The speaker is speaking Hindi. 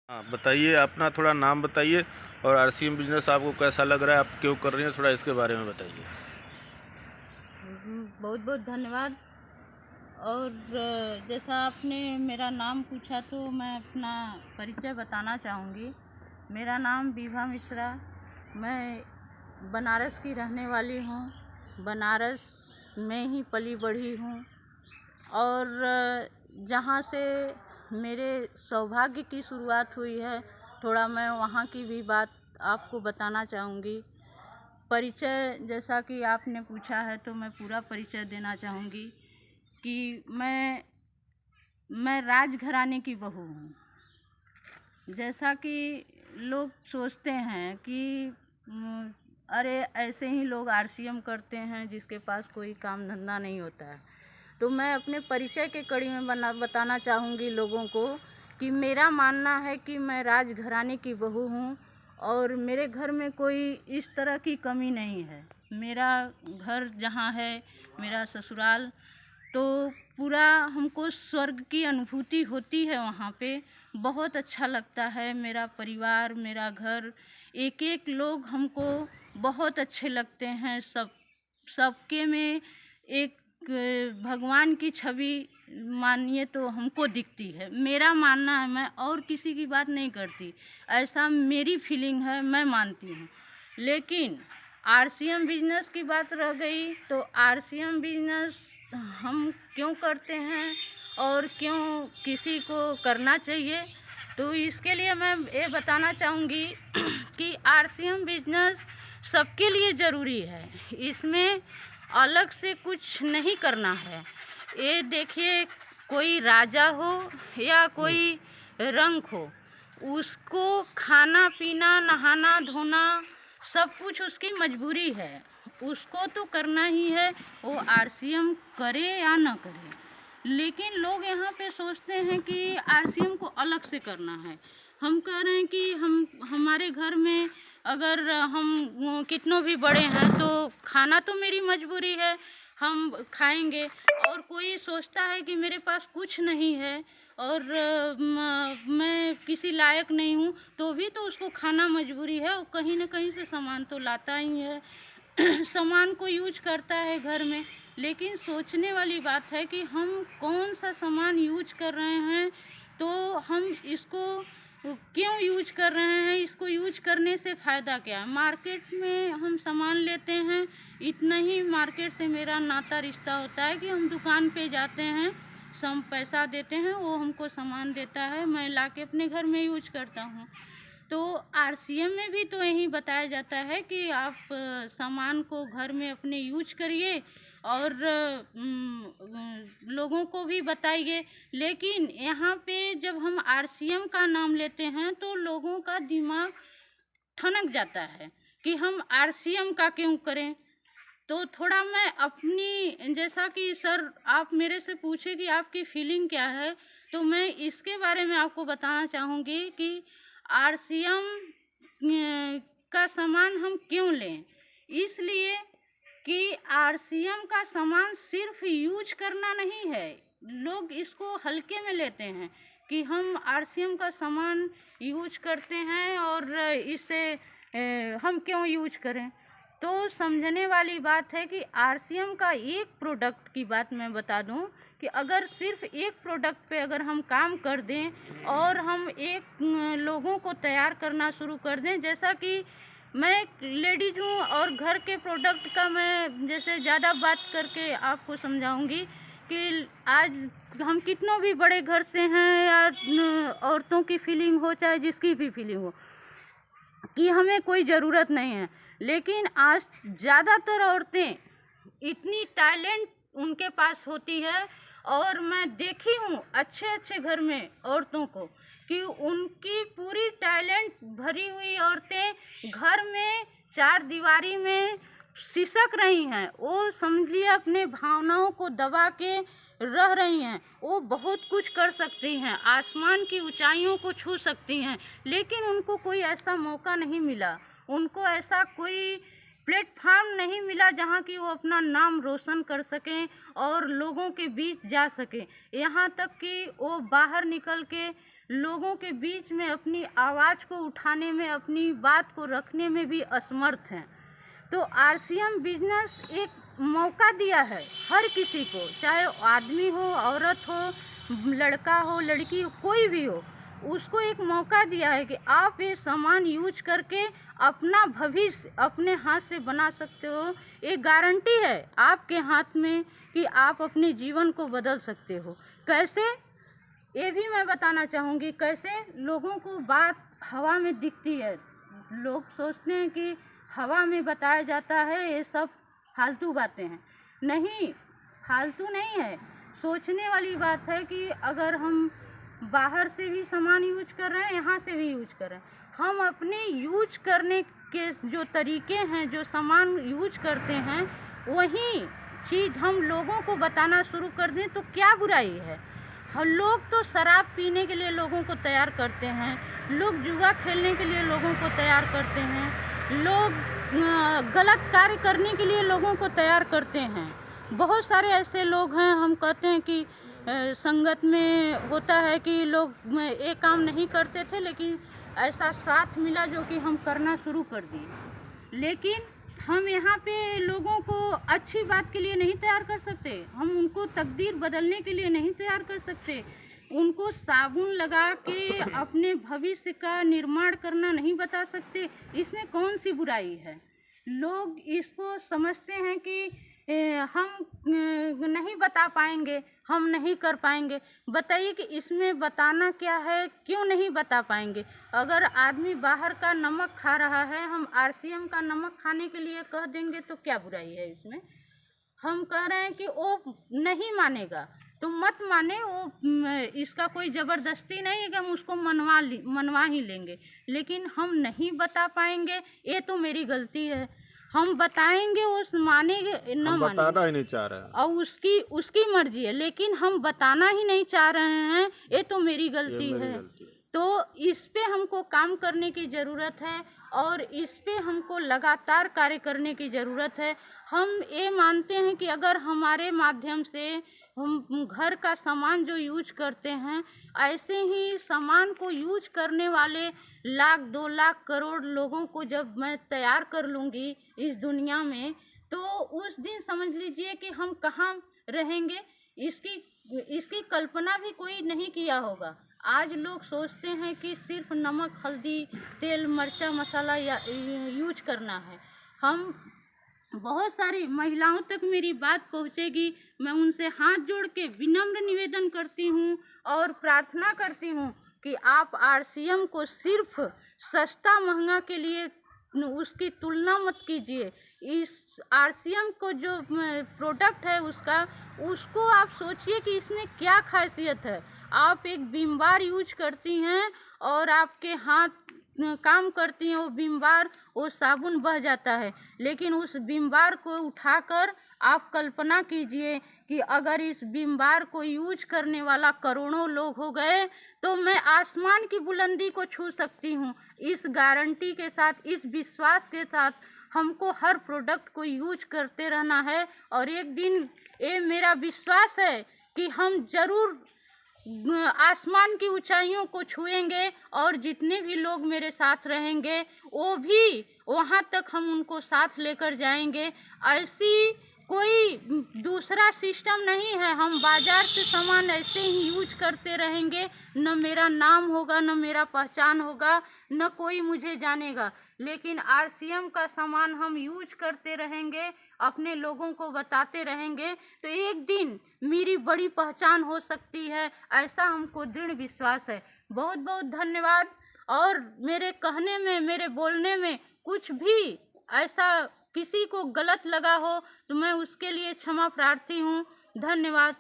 हाँ, बताइए अपना थोड़ा नाम बताइए और आरसीएम बिजनेस आपको कैसा लग रहा है, आप क्यों कर रही हैं, थोड़ा इसके बारे में बताइए। बहुत बहुत धन्यवाद। और जैसा आपने मेरा नाम पूछा तो मैं अपना परिचय बताना चाहूँगी। मेरा नाम विभा मिश्रा, मैं बनारस की रहने वाली हूँ। बनारस में ही पली बढ़ी हूँ और जहाँ से मेरे सौभाग्य की शुरुआत हुई है, थोड़ा मैं वहाँ की भी बात आपको बताना चाहूँगी। परिचय जैसा कि आपने पूछा है तो मैं पूरा परिचय देना चाहूँगी कि मैं राजघराने की बहू हूँ। जैसा कि लोग सोचते हैं कि अरे ऐसे ही लोग आरसीएम करते हैं जिसके पास कोई काम धंधा नहीं होता है। तो मैं अपने परिचय के कड़ी में बताना चाहूँगी लोगों को कि मेरा मानना है कि मैं राजघराने की बहू हूँ और मेरे घर में कोई इस तरह की कमी नहीं है। मेरा घर जहाँ है, मेरा ससुराल, तो पूरा हमको स्वर्ग की अनुभूति होती है। वहाँ पे बहुत अच्छा लगता है। मेरा परिवार, मेरा घर, एक एक लोग हमको बहुत अच्छे लगते हैं। सबके में एक भगवान की छवि मानिए तो हमको दिखती है। मेरा मानना है, मैं और किसी की बात नहीं करती, ऐसा मेरी फीलिंग है, मैं मानती हूँ। लेकिन आरसीएम बिजनेस की बात रह गई तो आरसीएम बिजनेस हम क्यों करते हैं और क्यों किसी को करना चाहिए, तो इसके लिए मैं ये बताना चाहूँगी कि आरसीएम बिजनेस सबके लिए ज़रूरी है। इसमें अलग से कुछ नहीं करना है। ये देखिए, कोई राजा हो या कोई रंक हो, उसको खाना पीना नहाना धोना सब कुछ उसकी मजबूरी है, उसको तो करना ही है, वो आरसीएम करे या ना करे। लेकिन लोग यहाँ पे सोचते हैं कि आरसीएम को अलग से करना है। हम कह रहे हैं कि हमारे घर में अगर हम कितनों भी बड़े हैं तो खाना तो मेरी मजबूरी है, हम खाएंगे। और कोई सोचता है कि मेरे पास कुछ नहीं है और मैं किसी लायक नहीं हूँ, तो भी तो उसको खाना मजबूरी है, वो कहीं ना कहीं से सामान तो लाता ही है। सामान को यूज करता है घर में। लेकिन सोचने वाली बात है कि हम कौन सा सामान यूज कर रहे हैं, तो हम इसको क्यों यूज कर रहे हैं, इसको यूज करने से फ़ायदा क्या है। मार्केट में हम सामान लेते हैं, इतना ही मार्केट से मेरा नाता रिश्ता होता है कि हम दुकान पे जाते हैं, सम पैसा देते हैं, वो हमको सामान देता है, मैं लाके अपने घर में यूज करता हूँ। तो आरसीएम में भी तो यही बताया जाता है कि आप सामान को घर में अपने यूज करिए और लोगों को भी बताइए। लेकिन यहाँ पे जब हम आरसीएम का नाम लेते हैं तो लोगों का दिमाग ठनक जाता है कि हम आरसीएम का क्यों करें। तो थोड़ा मैं अपनी, जैसा कि सर आप मेरे से पूछे कि आपकी फीलिंग क्या है, तो मैं इसके बारे में आपको बताना चाहूँगी कि आरसीएम का सामान हम क्यों लें। इसलिए कि आरसीएम का सामान सिर्फ यूज करना नहीं है। लोग इसको हल्के में लेते हैं कि हम आरसीएम का सामान यूज करते हैं और इसे हम क्यों यूज करें। तो समझने वाली बात है कि आरसीएम का एक प्रोडक्ट की बात मैं बता दूं कि अगर सिर्फ एक प्रोडक्ट पे अगर हम काम कर दें और हम एक लोगों को तैयार करना शुरू कर दें, जैसा कि मैं एक लेडीज हूँ और घर के प्रोडक्ट का मैं जैसे ज़्यादा बात करके आपको समझाऊंगी कि आज हम कितनों भी बड़े घर से हैं या औरतों की फीलिंग हो चाहे जिसकी भी फीलिंग हो कि हमें कोई ज़रूरत नहीं है, लेकिन आज ज़्यादातर औरतें इतनी टैलेंट उनके पास होती है। और मैं देखी हूँ अच्छे अच्छे घर में औरतों को कि उनकी पूरी टैलेंट भरी हुई औरतें घर में चार दीवारी में सिसक रही हैं। वो समझिए अपने भावनाओं को दबा के रह रही हैं। वो बहुत कुछ कर सकती हैं, आसमान की ऊंचाइयों को छू सकती हैं, लेकिन उनको कोई ऐसा मौका नहीं मिला, उनको ऐसा कोई प्लेटफार्म नहीं मिला जहाँ कि वो अपना नाम रोशन कर सकें और लोगों के बीच जा सकें। यहाँ तक कि वो बाहर निकल के लोगों के बीच में अपनी आवाज़ को उठाने में, अपनी बात को रखने में भी असमर्थ हैं। तो आरसीएम बिजनेस एक मौका दिया है हर किसी को, चाहे आदमी हो, औरत हो, लड़का हो, लड़की हो, कोई भी हो, उसको एक मौका दिया है कि आप ये सामान यूज करके अपना भविष्य अपने हाथ से बना सकते हो। एक गारंटी है आपके हाथ में कि आप अपने जीवन को बदल सकते हो। कैसे, ये भी मैं बताना चाहूँगी। कैसे लोगों को बात हवा में दिखती है, लोग सोचते हैं कि हवा में बताया जाता है, ये सब फालतू बातें हैं। नहीं, फालतू नहीं है, सोचने वाली बात है कि अगर हम बाहर से भी सामान यूज कर रहे हैं, यहाँ से भी यूज कर रहे हैं, हम अपने यूज करने के जो तरीके हैं, जो सामान यूज करते हैं, वही चीज़ हम लोगों को बताना शुरू कर दें तो क्या बुराई है। हम लोग तो शराब पीने के लिए लोगों को तैयार करते हैं, लोग जुआ खेलने के लिए लोगों को तैयार करते हैं, लोग गलत कार्य करने के लिए लोगों को तैयार करते हैं। बहुत सारे ऐसे लोग हैं, हम कहते हैं कि संगत में होता है कि लोग एक काम नहीं करते थे, लेकिन ऐसा साथ मिला जो कि हम करना शुरू कर दिए। लेकिन हम यहाँ पे लोगों को अच्छी बात के लिए नहीं तैयार कर सकते, हम उनको तकदीर बदलने के लिए नहीं तैयार कर सकते, उनको साबुन लगा के अपने भविष्य का निर्माण करना नहीं बता सकते। इसमें कौन सी बुराई है। लोग इसको समझते हैं कि हम नहीं बता पाएंगे, हम नहीं कर पाएंगे। बताइए कि इसमें बताना क्या है, क्यों नहीं बता पाएंगे। अगर आदमी बाहर का नमक खा रहा है, हम आरसीएम का नमक खाने के लिए कह देंगे तो क्या बुराई है इसमें। हम कह रहे हैं कि वो नहीं मानेगा तो मत माने, वो इसका कोई ज़बरदस्ती नहीं है कि हम उसको मनवा ही लेंगे, लेकिन हम नहीं बता पाएंगे, ये तो मेरी गलती है। हम बताएंगे, वो मानेंगे न मानेंगे, बताना ही नहीं चाह रहे हैं और उसकी मर्जी है, लेकिन हम बताना ही नहीं चाह रहे हैं, ये तो मेरी गलती है। तो इस पे हमको काम करने की ज़रूरत है और इस पे हमको लगातार कार्य करने की ज़रूरत है। हम ये मानते हैं कि अगर हमारे माध्यम से हम घर का सामान जो यूज करते हैं, ऐसे ही सामान को यूज करने वाले लाख 2 लाख करोड़ लोगों को जब मैं तैयार कर लूँगी इस दुनिया में, तो उस दिन समझ लीजिए कि हम कहाँ रहेंगे, इसकी कल्पना भी कोई नहीं किया होगा। आज लोग सोचते हैं कि सिर्फ नमक, हल्दी, तेल, मिर्चा, मसाला यूज करना है। हम बहुत सारी महिलाओं तक मेरी बात पहुंचेगी, मैं उनसे हाथ जोड़ के विनम्र निवेदन करती हूं और प्रार्थना करती हूं कि आप आरसीएम को सिर्फ सस्ता महंगा के लिए उसकी तुलना मत कीजिए। इस आरसीएम को जो प्रोडक्ट है उसको आप सोचिए कि इसमें क्या खासियत है। आप एक विम बार यूज करती हैं और आपके हाथ काम करती हैं, वो विम बार, वो साबुन बह जाता है, लेकिन उस विम बार को उठाकर आप कल्पना कीजिए कि अगर इस विम बार को यूज करने वाला करोड़ों लोग हो गए तो मैं आसमान की बुलंदी को छू सकती हूँ। इस गारंटी के साथ, इस विश्वास के साथ हमको हर प्रोडक्ट को यूज करते रहना है और एक दिन ये मेरा विश्वास है कि हम ज़रूर आसमान की ऊंचाइयों को छुएंगे और जितने भी लोग मेरे साथ रहेंगे वो भी वहाँ तक हम उनको साथ लेकर जाएंगे। ऐसी कोई दूसरा सिस्टम नहीं है। हम बाजार से सामान ऐसे ही यूज करते रहेंगे, न मेरा नाम होगा, न मेरा पहचान होगा, न कोई मुझे जानेगा, लेकिन आरसीएम का सामान हम यूज करते रहेंगे, अपने लोगों को बताते रहेंगे, तो एक दिन मेरी बड़ी पहचान हो सकती है, ऐसा हमको दृढ़ विश्वास है। बहुत बहुत धन्यवाद। और मेरे कहने में, मेरे बोलने में कुछ भी ऐसा किसी को गलत लगा हो तो मैं उसके लिए क्षमा प्रार्थी हूँ। धन्यवाद।